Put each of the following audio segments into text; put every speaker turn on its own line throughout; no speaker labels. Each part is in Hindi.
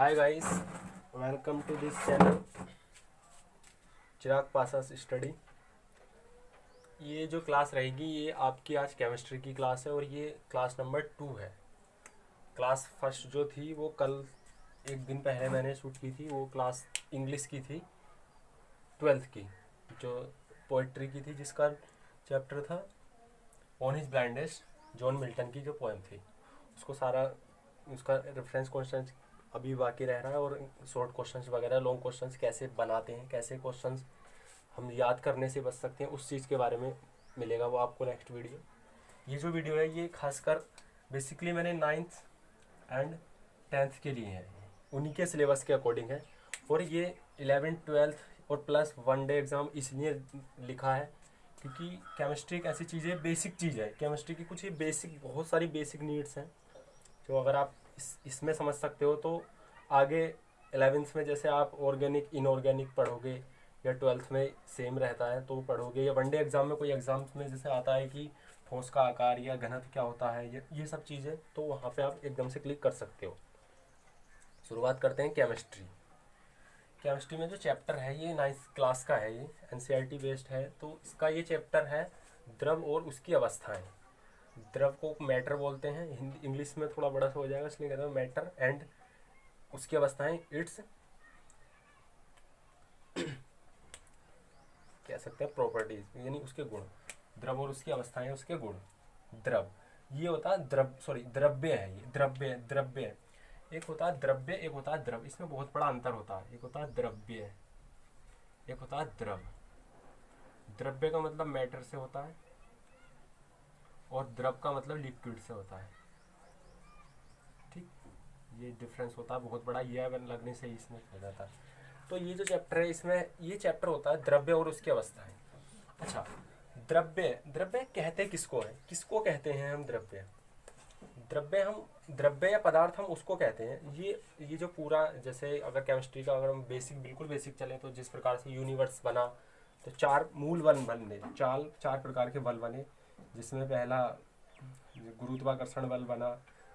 Hi guys, welcome to this channel Chirag पासास स्टडी। ये जो क्लास रहेगी ये आपकी आज केमिस्ट्री की क्लास है और ये क्लास नंबर 2 है। क्लास फर्स्ट जो थी वो कल एक दिन पहले मैंने शूट की थी, वो क्लास इंग्लिश की थी, 12th की, जो पोइट्री की थी, जिसका चैप्टर था on his blindest, John Milton की जो पोएम थी। उसको सारा उसका रेफरेंस क्वेश्चन अभी बाकी रह रहा है और शॉर्ट क्वेश्चंस वगैरह, लॉन्ग क्वेश्चंस कैसे बनाते हैं, कैसे क्वेश्चंस हम याद करने से बच सकते हैं, उस चीज़ के बारे में मिलेगा वो आपको नेक्स्ट वीडियो। ये जो वीडियो है ये खासकर बेसिकली मैंने 9th एंड 10th के लिए है, उन्हीं के सिलेबस के अकॉर्डिंग है। और ये 11th 12th और प्लस 1 डे एग्ज़ाम इसलिए लिखा है क्योंकि केमिस्ट्री एक ऐसी चीज़ है, बेसिक चीज़ है केमिस्ट्री की। कुछ ही बेसिक, बहुत सारी बेसिक नीड्स हैं जो अगर आप इसमें समझ सकते हो तो आगे 11th में जैसे आप ऑर्गेनिक इनऑर्गेनिक पढ़ोगे या 12th में सेम रहता है तो पढ़ोगे, या वनडे एग्जाम में कोई एग्जाम्स में जैसे आता है कि ठोस का आकार या घनत्व क्या होता है, ये सब चीज़ें, तो वहाँ पे आप एकदम से क्लिक कर सकते हो। शुरुआत करते हैं केमिस्ट्री। केमिस्ट्री में जो चैप्टर है ये 9th क्लास का है, ये एनसीईआरटी बेस्ड है। तो इसका ये चैप्टर है द्रव और उसकी अवस्थाएं। द्रव को मैटर बोलते हैं, हिंदी इंग्लिश में थोड़ा बड़ा सा हो जाएगा इसलिए कहते हैं मैटर, एंड उसकी अवस्थाएं इट्स कह सकते हैं प्रॉपर्टीज, यानी उसके गुण। द्रव और उसकी अवस्थाएं, उसके गुण। द्रव ये होता है द्रव्य है, ये द्रव्य है। एक होता है द्रव्य, एक होता है द्रव। इसमें बहुत बड़ा अंतर होता है। एक होता है द्रव्य, एक होता है द्रव। द्रव्य का मतलब मैटर से होता है और द्रव का मतलब लिक्विड से होता है। ठीक, ये डिफरेंस होता है बहुत बड़ा, ये लगने से इसमें हो जाता है। तो ये जो चैप्टर है इसमें ये चैप्टर होता है द्रव्य और उसकी अवस्थाएं। अच्छा, द्रव्य कहते किसको है, किसको कहते हैं हम द्रव्य? द्रव्य या पदार्थ हम उसको कहते हैं। ये जो पूरा, जैसे अगर केमिस्ट्री का अगर हम बिल्कुल बेसिक चलें तो जिस प्रकार से यूनिवर्स बना, तो 4 मूल बल बने, 4 प्रकार के बल बने, जिसमें पहला गुरुत्वाकर्षण बल बना,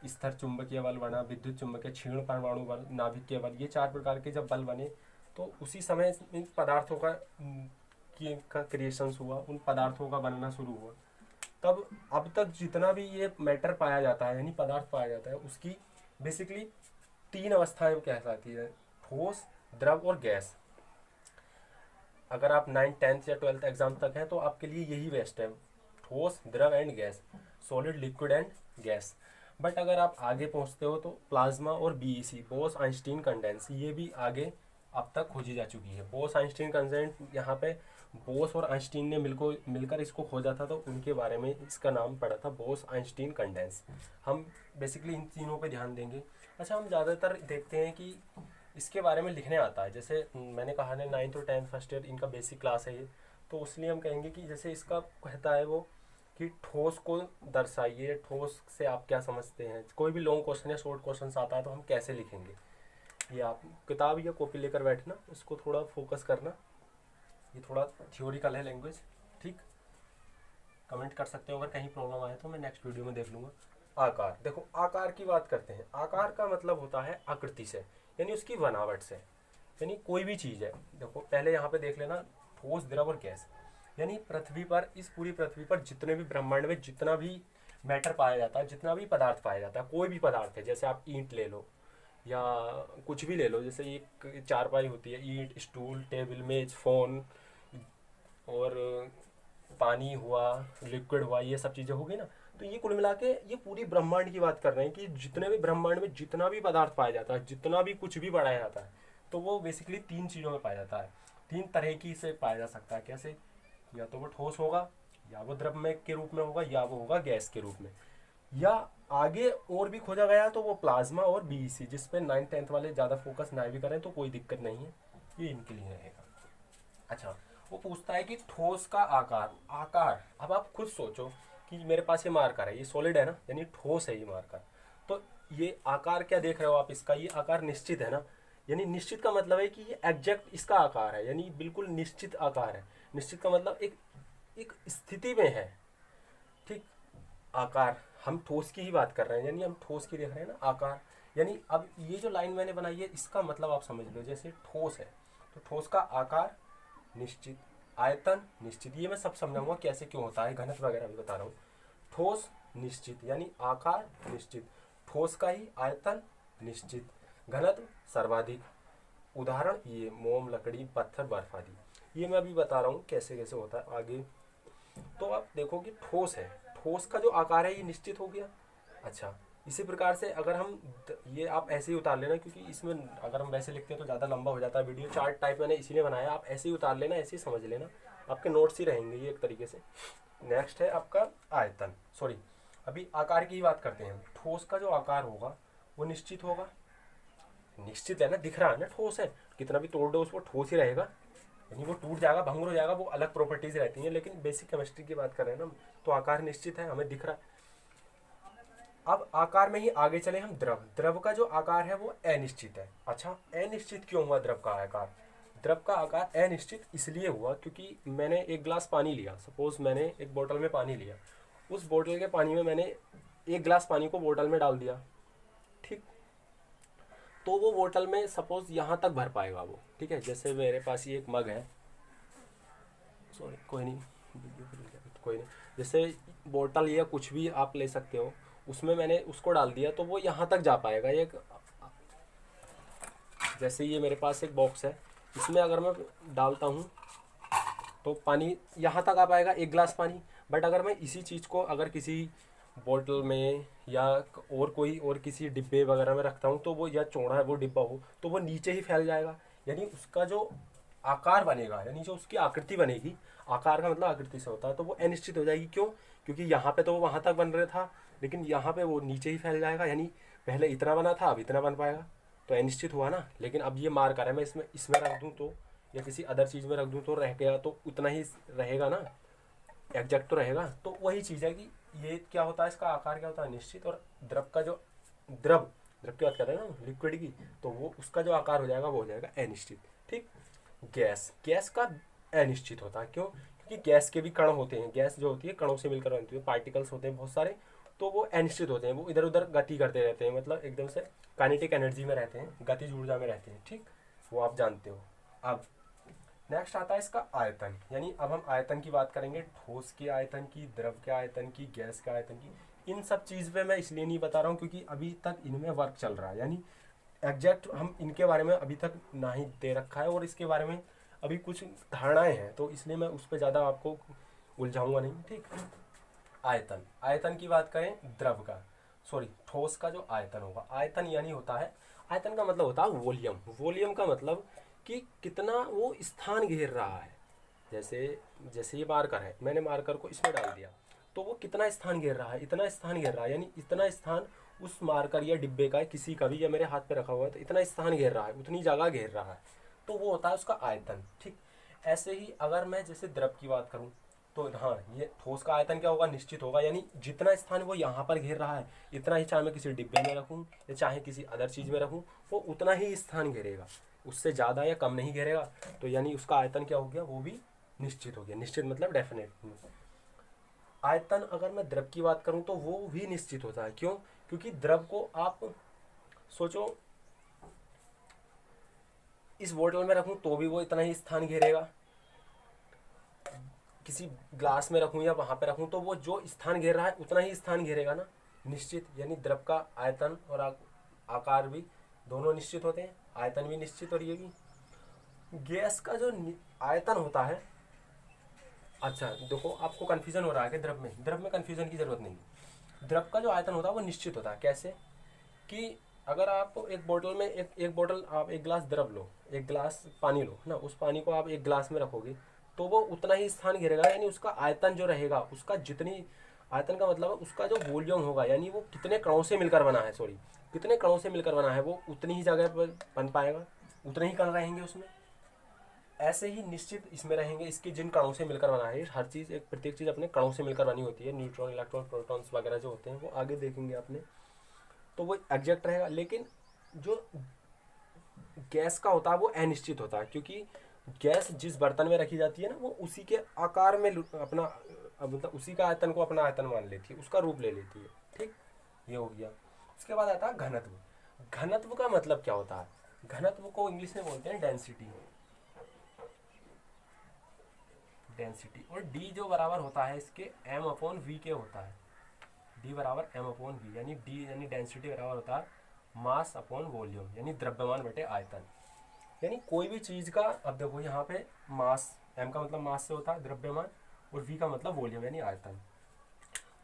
स्थिर चुंबकीय बल बना, विद्युत चुंबकीय, क्षीण परमाणु बल, नाभिकीय बल। ये 4 प्रकार के जब बल बने तो उसी समय इन पदार्थों का क्रिएशंस हुआ, उन पदार्थों का बनना शुरू हुआ। तब अब तक जितना भी ये मैटर पाया जाता है, यानी पदार्थ पाया जाता है, उसकी बेसिकली 3 अवस्थाएं कह सकती है, ठोस, द्रव और गैस। अगर आप 9th 10th या 12th एग्जाम तक हैं तो आपके लिए यही बेस्ट है, ठोस, द्रव and gas, solid, liquid and gas. But अगर आप आगे पहुंचते हो तो प्लाज्मा और बीईसी, बोस आइंस्टीन कंडेंस, ये भी आगे अब तक खोजी जा चुकी है। बोस आइंस्टीन कंडेंस, यहाँ पे बोस और आइंस्टीन ने मिलकर इसको खोजा था, तो उनके बारे में इसका नाम पड़ा था बोस आइंस्टीन कंडेंस। हम बेसिकली इन तीनों पे ध्यान देंगे। अच्छा, हम ज़्यादातर देखते हैं कि इसके बारे में लिखने आता है, जैसे मैंने कहा ना 9th और 10th फर्स्ट ईयर इनका बेसिक क्लास है ये, तो इसलिए हम कहेंगे कि जैसे इसका कहता है वो कि ठोस को दर्शाइए, ठोस से आप क्या समझते हैं। कोई भी लॉन्ग क्वेश्चन या शॉर्ट क्वेश्चन आता है तो हम कैसे लिखेंगे, ये आप किताब या कॉपी लेकर बैठना, इसको थोड़ा फोकस करना। ये थोड़ा थ्योरिकल है लैंग्वेज, ठीक। कमेंट कर सकते हो अगर कहीं प्रॉब्लम आए तो मैं नेक्स्ट वीडियो में देख लूँगा। आकार, देखो आकार की बात करते हैं। आकार का मतलब होता है आकृति से, यानी उसकी बनावट से, यानी कोई भी चीज़ है। देखो पहले यहाँ पे देख लेना, ठोस, द्रव और गैस, यानी पृथ्वी पर, इस पूरी पृथ्वी पर जितने भी ब्रह्मांड में जितना भी मैटर पाया जाता है, जितना भी पदार्थ पाया जाता है, कोई भी पदार्थ है, जैसे आप ईंट ले लो या कुछ भी ले लो, जैसे एक चारपाई होती है, ईंट, स्टूल, टेबल, मेज, फोन, और पानी हुआ, लिक्विड हुआ, ये सब चीज़ें होगी ना। तो ये कुल मिला के ये पूरी ब्रह्मांड की बात कर रहे हैं कि जितने भी ब्रह्मांड में जितना भी पदार्थ पाया जाता है, जितना भी कुछ भी बढ़ाया जाता है, तो वो बेसिकली 3 चीज़ों में पाया जाता है। 3 तरह की से पाया जा सकता है। कैसे? या तो वो ठोस होगा, या वो द्रव में के रूप में होगा, या वो होगा गैस के रूप में, या आगे और भी खोजा गया तो वो प्लाज्मा और बीईसी, जिस पे 9th 10th वाले ज़्यादा फोकस ना भी करें तो कोई दिक्कत नहीं है, ये इनके लिए रहेगा। अच्छा, वो पूछता है कि ठोस का आकार। अब आप खुद सोचो कि मेरे पास ये मार्कर है, ये सॉलिड है ना, यानी ठोस है ये मार्कर, तो ये आकार क्या देख रहे हो आप इसका, ये आकार निश्चित है ना, यानी निश्चित का मतलब है कि ये एग्जैक्ट इसका आकार है, यानी बिल्कुल निश्चित आकार है। निश्चित का मतलब एक स्थिति में है, ठीक। आकार, हम ठोस की ही बात कर रहे हैं, यानी हम ठोस की देख रहे हैं ना आकार, यानी अब ये जो लाइन मैंने बनाई है इसका मतलब आप समझ लो, जैसे ठोस है तो ठोस का आकार निश्चित, आयतन निश्चित, ये मैं सब समझाऊंगा कैसे क्यों होता है, घनत्व वगैरह भी बता रहा हूँ। ठोस निश्चित यानी आकार निश्चित, ठोस का ही आयतन निश्चित, घनत्व सर्वाधिक। उदाहरण ये मोम, लकड़ी, पत्थर, बर्फ आदि। ये मैं अभी बता रहा हूँ कैसे कैसे होता है आगे। तो आप देखो कि ठोस है, ठोस का जो आकार है ये निश्चित हो गया। अच्छा, इसी प्रकार से अगर हम ये आप ऐसे ही उतार लेना, क्योंकि इसमें अगर हम वैसे लिखते हैं तो ज़्यादा लंबा हो जाता है वीडियो, चार्ट टाइप मैंने इसीलिए बनाया, आप ऐसे ही उतार लेना, ऐसे ही समझ लेना, आपके नोट्स ही रहेंगे ये एक तरीके से। नेक्स्ट है आपका आयतन, सॉरी अभी आकार की ही बात करते हैं। ठोस का जो आकार होगा वो निश्चित होगा, निश्चित है ना, दिख रहा है ना ठोस है, कितना भी तोड़ दो उसको ठोस ही रहेगा, यानी वो टूट जाएगा, भंगुर हो जाएगा, वो अलग प्रॉपर्टीज रहती हैं, लेकिन बेसिक केमिस्ट्री की बात कर रहे हैं ना, तो आकार निश्चित है, हमें दिख रहा है। अब आकार में ही आगे चले हम, द्रव, द्रव का जो आकार है वो अनिश्चित है। अच्छा, अनिश्चित क्यों हुआ द्रव का आकार? द्रव का आकार अनिश्चित इसलिए हुआ क्योंकि मैंने एक गिलास पानी लिया, सपोज मैंने एक बोतल में पानी लिया, उस बोतल के पानी में मैंने एक गिलास पानी को बोतल में डाल दिया, ठीक, तो वो बोतल में सपोज यहाँ तक भर पाएगा वो, ठीक है। जैसे मेरे पास ये एक मग है, सॉरी कोई नहीं, कोई नहीं, जैसे बोतल या कुछ भी आप ले सकते हो, उसमें मैंने उसको डाल दिया तो वो यहाँ तक जा पाएगा। एक जैसे ये मेरे पास एक बॉक्स है, इसमें अगर मैं डालता हूँ तो पानी यहाँ तक आ पाएगा, एक गिलास पानी। बट अगर मैं इसी चीज़ को अगर किसी बोतल में या और कोई और किसी डिब्बे वगैरह में रखता हूँ तो वो, या चौड़ा है वो डिब्बा हो, तो वो नीचे ही फैल जाएगा, यानी उसका जो आकार बनेगा, यानी जो उसकी आकृति बनेगी, आकार का मतलब आकृति से होता है, तो वो अनिश्चित हो जाएगी। क्यों? क्योंकि यहाँ पे तो वो वहाँ तक बन रहा था, लेकिन यहाँ पे वो नीचे ही फैल जाएगा, यानी पहले इतना बना था अब इतना बन पाएगा, तो अनिश्चित हुआ ना। लेकिन अब ये मार कर है, मैं इसमें रख दूँ तो, या किसी अदर चीज़ में रख दूँ तो रह गया, तो उतना ही रहेगा ना, एग्जैक्ट तो रहेगा। तो वही चीज़ है कि ये क्या होता है, इसका आकार क्या होता है, निश्चित। और द्रव का जो द्रव की बात कर रहे हैं ना, लिक्विड की, तो वो उसका जो आकार हो जाएगा वो हो जाएगा अनिश्चित, ठीक। गैस का अनिश्चित होता है, क्यों? क्योंकि गैस के भी कण होते हैं, गैस जो होती है कणों से मिलकर बनती है, पार्टिकल्स होते हैं बहुत सारे, तो वो अनिश्चित होते हैं, वो इधर उधर गति करते रहते हैं, मतलब एकदम से काइनेटिक एनर्जी में रहते हैं, गतिज ऊर्जा में रहते हैं, ठीक, वो आप जानते हो। अब नेक्स्ट आता है इसका आयतन, यानी अब हम आयतन की बात करेंगे, ठोस के आयतन की, द्रव के आयतन की, गैस के आयतन की। इन सब चीज़ पे मैं इसलिए नहीं बता रहा हूँ क्योंकि अभी तक इनमें वर्क चल रहा है, यानी एग्जैक्ट हम इनके बारे में अभी तक ना ही दे रखा है, और इसके बारे में अभी कुछ धारणाएं हैं, तो इसलिए मैं उस पर ज़्यादा आपको उलझाऊंगा नहीं, ठीक। आयतन, आयतन की बात करें, द्रव का, सॉरी ठोस का जो आयतन होगा, आयतन यानी होता है, आयतन का मतलब होता है वॉल्यूम। वॉल्यूम का मतलब कि कितना वो स्थान घेर रहा है। जैसे ये मार्कर है, मैंने मार्कर को इसमें डाल दिया तो वो कितना स्थान घेर रहा है, इतना स्थान घेर रहा है, यानी इतना स्थान उस मार्कर या डिब्बे का, किसी का भी, या मेरे हाथ पे रखा हुआ है तो इतना स्थान घेर रहा है, उतनी जगह घेर रहा है, तो वो होता है उसका आयतन, ठीक। ऐसे ही अगर मैं जैसे द्रव की बात करूँ तो हाँ, ये ठोस का आयतन क्या होगा, निश्चित होगा, यानी जितना स्थान वो यहाँ पर घेर रहा है इतना ही, चाहे मैं किसी डिब्बे में रखूँ या चाहे किसी अदर चीज़ में रखूँ, वो उतना ही स्थान घेरेगा, उससे ज़्यादा या कम नहीं घेरेगा, तो यानी उसका आयतन क्या हो गया, वो भी निश्चित हो गया। निश्चित मतलब डेफिनेट। आयतन अगर मैं द्रव की बात करूँ तो वो भी निश्चित होता है, क्यों? क्योंकि द्रव को आप सोचो, इस बोतल में रखूँ तो भी वो इतना ही स्थान घेरेगा, किसी ग्लास में रखूँ या वहाँ पे रखूँ तो वो जो स्थान घेर रहा है उतना ही स्थान घेरेगा ना, निश्चित। यानी द्रव का आयतन और आकार भी दोनों निश्चित होते हैं, आयतन भी निश्चित और ये भी। गैस का जो आयतन होता है, अच्छा देखो आपको कन्फ्यूजन हो रहा है कि द्रव में कन्फ्यूजन की जरूरत नहीं। द्रव का जो आयतन होता है वो निश्चित होता है, कैसे कि अगर आप एक बोतल में एक बोतल, आप एक गिलास द्रव लो, एक गिलास पानी लो ना, उस पानी को आप एक गिलास में रखोगे तो वो उतना ही स्थान घेरेगा, यानी उसका आयतन जो रहेगा, उसका जितनी, आयतन का मतलब है उसका जो वॉल्यूम होगा, यानी वो कितने कणों से मिलकर बना है, सॉरी कितने कणों से मिलकर बना है, वो उतनी ही जगह पर बन पाएगा, उतने ही कण रहेंगे उसमें। ऐसे ही निश्चित इसमें रहेंगे, इसके जिन कणों से मिलकर बना है, हर चीज़, एक प्रत्येक चीज़ अपने कणों से मिलकर बनी होती है, न्यूट्रॉन, इलेक्ट्रॉन, प्रोटॉन्स वगैरह जो होते हैं वो आगे देखेंगे आपने, तो वो एग्जैक्ट रहेगा। लेकिन जो गैस का होता है वो अनिश्चित होता है, क्योंकि गैस जिस बर्तन में रखी जाती है ना, वो उसी के आकार में अपना, मतलब उसी का आयतन को अपना आयतन मान लेती है, उसका रूप ले लेती है, ठीक, ये हो गया। उसके बाद आता है घनत्व। घनत्व का मतलब क्या होता है? घनत्व को इंग्लिश में बोलते हैं डेंसिटी। डेंसिटी, और डी जो बराबर होता है इसके m/v के होता है। डी बराबर m/v, यानी डी यानी डेंसिटी बराबर होता है मास अपॉन वॉल्यूम, यानी द्रव्यमान बटे आयतन। यानी कोई भी चीज़ का, अब देखो यहाँ पे मास, m का मतलब मास से होता है द्रव्यमान, और v का मतलब वॉल्यूम यानी आयतन।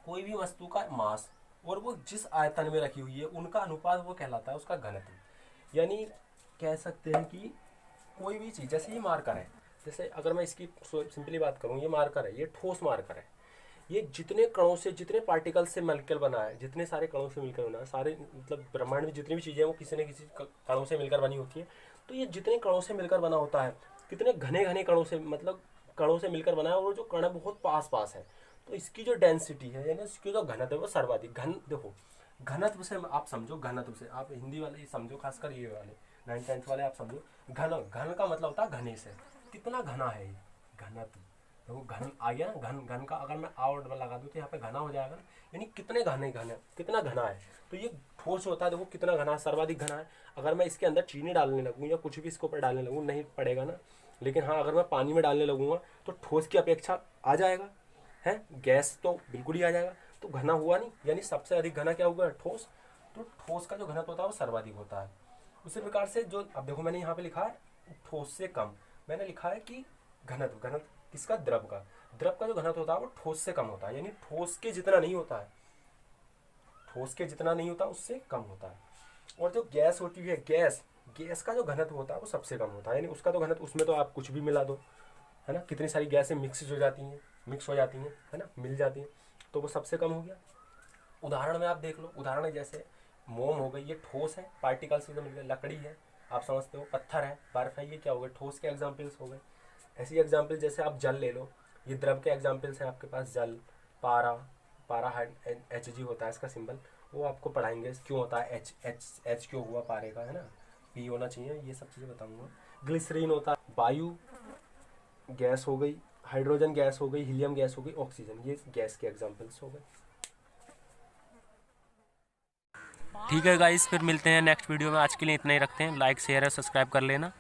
कोई भी वस्तु का मास और वो जिस आयतन में रखी हुई है उनका अनुपात वो कहलाता है उसका घनत्व। यानी कह सकते हैं कि कोई भी चीज़, जैसे ये मार्कर है, जैसे अगर मैं इसकी सिंपली बात करूँ, ये मार्कर है, ये ठोस मार्कर है, ये जितने कणों से, जितने पार्टिकल से मिलकर बना है, जितने सारे कणों से मिलकर बना है, सारे मतलब ब्रह्मांड में जितनी भी चीज़ें हैं वो किसी न किसी कणों से मिलकर बनी होती है। तो ये जितने कणों से मिलकर बना होता है, कितने घने घने कणों से, मतलब कणों से मिलकर बना है, और जो कण बहुत पास पास है, तो इसकी जो डेंसिटी है यानी इसकी जो घनत्व है वो सर्वाधिक। देखो घनत्व से आप समझो, घनत्व से आप हिंदी वाले समझो, खासकर ये वाले 9th 10th वाले आप समझो। घन का मतलब होता है घने से, कितना घना है ये घनत्व। देखो घन आ गया ना, घन का अगर मैं और लगा दूँ तो यहाँ पे घना हो जाएगा, यानी कितने कितना घना है। तो ये ठोस होता है, देखो कितना घना, सर्वाधिक घना है। अगर मैं इसके अंदर चीनी डालने लगूँ या कुछ भी इसके ऊपर डालने लगूँ नहीं पड़ेगा ना, लेकिन हाँ अगर मैं पानी में डालने लगूँगा तो ठोस की अपेक्षा आ जाएगा, है गैस तो बिल्कुल ही आ जाएगा, तो घना हुआ नहीं। यानी सबसे अधिक घना क्या होगा? ठोस। तो ठोस का जो घनत्व होता है वो सर्वाधिक होता है। उसी प्रकार से जो, अब देखो मैंने यहाँ पे लिखा है ठोस से कम, मैंने लिखा है कि घनत्व किसका? द्रव का जो घनत्व होता है वो ठोस से कम होता है, यानी ठोस के जितना नहीं होता है, ठोस के जितना नहीं होता उससे कम होता है। और जो गैस होती है, गैस का जो घनत्व होता है वो सबसे कम होता है, यानी उसका तो घनत्व, उसमें तो आप कुछ भी मिला दो, है ना, कितनी सारी गैसें मिक्स हो जाती हैं, है ना, मिल जाती हैं, तो वो सबसे कम हो गया। उदाहरण में आप देख लो, उदाहरण जैसे मोम हो गई, ये ठोस है, पार्टिकल से मिल गए, लकड़ी है आप समझते हो, पत्थर है, बर्फ है, ये क्या हो गए? ठोस के एग्जाम्पल्स हो गए। ऐसी एग्जाम्पल जैसे आप जल ले लो, ये द्रव के एग्जाम्पल्स हैं आपके पास, जल, पारा Hg होता है इसका सिंबल, वो आपको पढ़ाएंगे क्यों होता है, H क्यों हुआ पारे का, है ना, P होना चाहिए, ये सब चीज़ें बताऊंगा। ग्लिसरीन होता है, वायु गैस हो गई, हाइड्रोजन गैस हो गई, हीलियम गैस हो गई, ऑक्सीजन, ये गैस के एग्जाम्पल्स हो गए। ठीक है गाइस, फिर मिलते हैं नेक्स्ट वीडियो में। आज के लिए इतना ही रखते हैं, लाइक शेयर और सब्सक्राइब कर लेना।